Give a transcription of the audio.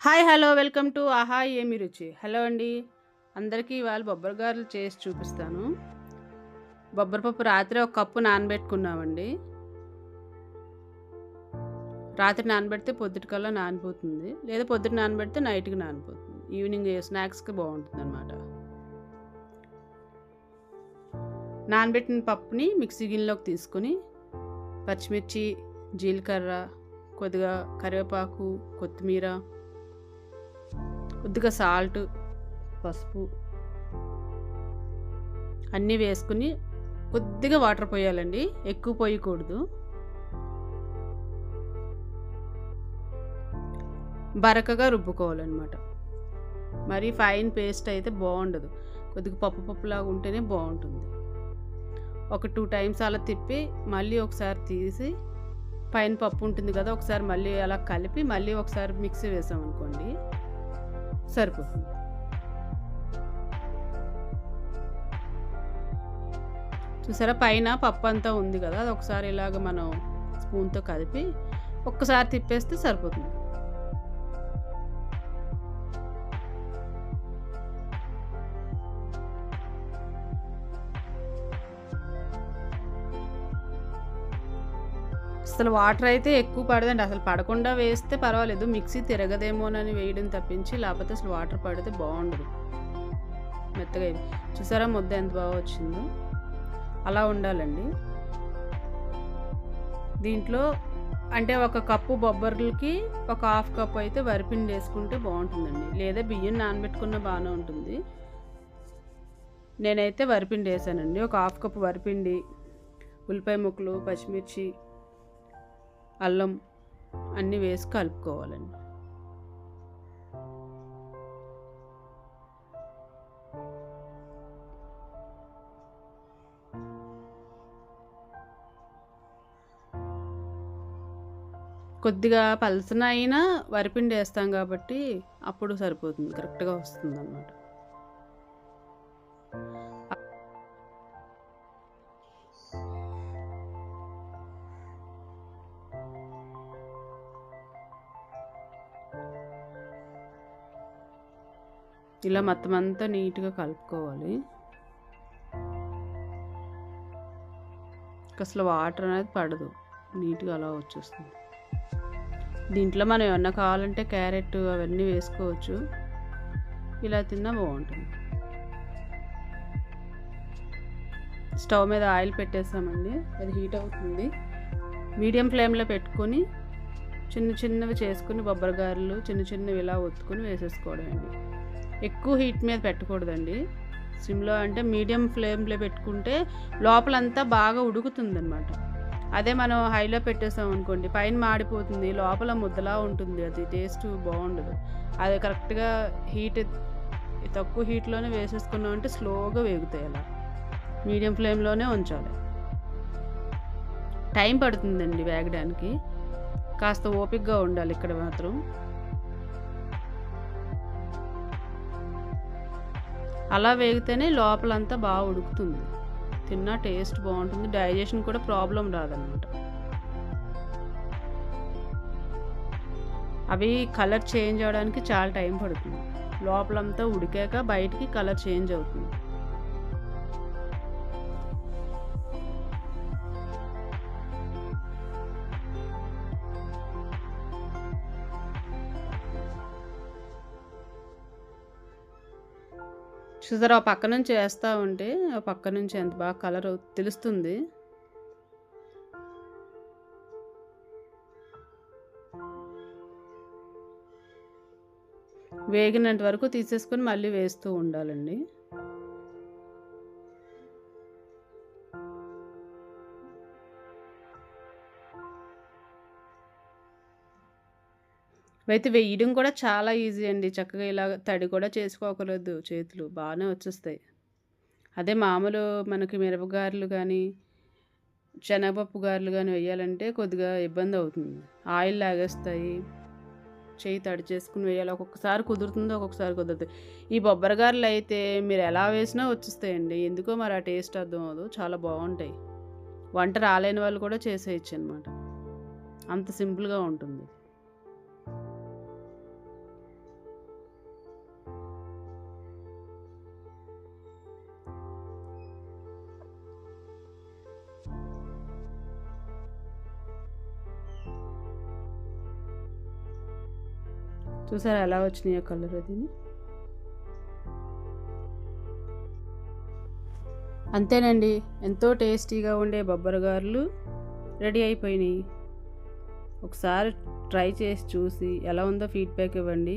Hi hello welcome to ఆహా ఏమి రుచి. హలో అండి, అందరికీ ఇవాళ బొబ్బరి గారెలు చేసి చూపిస్తాను. బొబ్బరిపప్పు రాత్రి ఒక కప్పు నానబెట్టుకున్నామండి. రాత్రి నానబెడితే పొద్దుటికల్లా నానిపోతుంది, లేదా పొద్దుట నానబెడితే నైట్కి నానిపోతుంది. ఈవినింగ్ స్నాక్స్కి బాగుంటుంది అనమాట. నానబెట్టిన పప్పుని మిక్సీ గిన్నెలోకి తీసుకుని పచ్చిమిర్చి, జీలకర్ర, కొద్దిగా కరివేపాకు, కొత్తిమీర, కొద్దిగా సాల్ట్, పసుపు అన్నీ వేసుకుని కొద్దిగా వాటర్ పోయాలండి, ఎక్కువ పోయకూడదు. బరకగా రుబ్బుకోవాలన్నమాట. మరి ఫైన్ పేస్ట్ అయితే బాగుండదు, కొద్దిగా పప్పులాగా ఉంటేనే బాగుంటుంది. ఒక 2 టైమ్స్ అలా తిప్పి మళ్ళీ ఒకసారి తీసి పైన పప్పు ఉంటుంది కదా, ఒకసారి మళ్ళీ అలా కలిపి మళ్ళీ ఒకసారి మిక్సీ వేసామనుకోండి సరిపోతుంది. చూసారా, పైన పప్పు అంతా ఉంది కదా, అది ఒకసారి ఇలాగ మనం స్పూన్తో కలిపి ఒక్కసారి తిప్పేస్తే సరిపోతుంది. అసలు వాటర్ అయితే ఎక్కువ పడదండి, అసలు పడకుండా వేస్తే పర్వాలేదు, మిక్సీ తిరగదేమోనని వేయడం తప్పించి, లేకపోతే అసలు వాటర్ పడితే బాగుండదు. మెత్తగా చూసారా ముద్ద ఎంత బాగా వచ్చిందో, అలా ఉండాలండి. దీంట్లో అంటే ఒక కప్పు బొబ్బర్లకి ఒక హాఫ్ కప్ అయితే వరిపిండి వేసుకుంటే బాగుంటుందండి, లేదా బియ్యం నానబెట్టుకున్న బాగానే ఉంటుంది. నేనైతే వరిపిండి వేసానండి. ఒక హాఫ్ కప్ వరిపిండి, ఉల్లిపాయ ముక్కలు, పచ్చిమిర్చి, అల్లం అన్నీ వేసి కలుపుకోవాలండి. కొద్దిగా పలసన అయినా వరిపిండి వేస్తాం కాబట్టి అప్పుడు సరిపోతుంది, కరెక్ట్గా వస్తుంది అన్నమాట. ఇలా మొత్తం అంతా నీట్గా కలుపుకోవాలి. అసలు వాటర్ అనేది పడదు, నీట్గా అలా వచ్చేస్తుంది. దీంట్లో మనం ఏమన్నా కావాలంటే క్యారెట్ అవన్నీ వేసుకోవచ్చు, ఇలా తిన్నా బాగుంటుంది. స్టవ్ మీద ఆయిల్ పెట్టేసామండి, అది హీట్ అవుతుంది. మీడియం ఫ్లేమ్లో పెట్టుకొని చిన్నవి చేసుకుని బొబ్బరి గారెలు చిన్నవి ఇలా ఒత్తుకొని వేసేసుకోవడం అండి. ఎక్కువ హీట్ మీద పెట్టకూడదండి, సిమ్లో అంటే మీడియం ఫ్లేమ్లో పెట్టుకుంటే లోపలంతా బాగా ఉడుకుతుంది అనమాట. అదే మనం హైలో పెట్టేసాం అనుకోండి, పైన మాడిపోతుంది, లోపల ముద్దలా ఉంటుంది, అది టేస్ట్ బాగుండదు. అది కరెక్ట్గా హీట్ తక్కువ హీట్లోనే వేసేసుకున్నాం అంటే స్లోగా వేగుతాయి. అలా మీడియం ఫ్లేమ్లోనే ఉంచాలి. టైం పడుతుందండి వేగడానికి, కాస్త ఓపికగా ఉండాలి ఇక్కడ మాత్రం. అలా వేగితేనే లోపలంతా బాగా ఉడుకుతుంది, తిన్నా టేస్ట్ బాగుంటుంది, డైజెషన్ కూడా ప్రాబ్లం రాదనమాట. అవి కలర్ చేంజ్ అవ్వడానికి చాలా టైం పడుతుంది, లోపలంతా ఉడికాక బయటికి కలర్ చేంజ్ అవుతుంది. చూసారా, ఆ పక్క నుంచి వేస్తూ ఉంటే ఆ పక్క నుంచి ఎంత బాగా కలర్ తెలుస్తుంది. వేగినంత వరకు తీసేసుకొని మళ్ళీ వేస్తూ ఉండాలండి. అయితే వేయడం కూడా చాలా ఈజీ అండి, చక్కగా ఇలా తడి కూడా చేసుకోకలేదు, చేతులు బాగానే వచ్చేస్తాయి. అదే మామూలు మనకి మిరపగారెలు కానీ శనగపప్పు గారెలు కానీ వేయాలంటే కొద్దిగా ఇబ్బంది అవుతుంది, ఆయిల్ లాగేస్తాయి, చేయి తడి చేసుకుని వేయాలి. ఒక్కొక్కసారి కుదురుతుంది, ఒక్కొక్కసారి కుదరదు. ఈ బొబ్బరి గారెలు అయితే మీరు ఎలా వేసినా వచ్చేస్తాయండి, ఎందుకో మరి ఆ టేస్ట్ అర్థం అవ్వదు, చాలా బాగుంటాయి. వంట రాలేని వాళ్ళు కూడా చేసేయచ్చు అనమాట, అంత సింపుల్గా ఉంటుంది. చూసారా ఎలా వచ్చినాయో కలర్ అది. అంతేనండి, ఎంతో టేస్టీగా ఉండే బొబ్బరగారులు రెడీ అయిపోయినాయి. ఒకసారి ట్రై చేసి చూసి ఎలా ఉందో ఫీడ్బ్యాక్ ఇవ్వండి.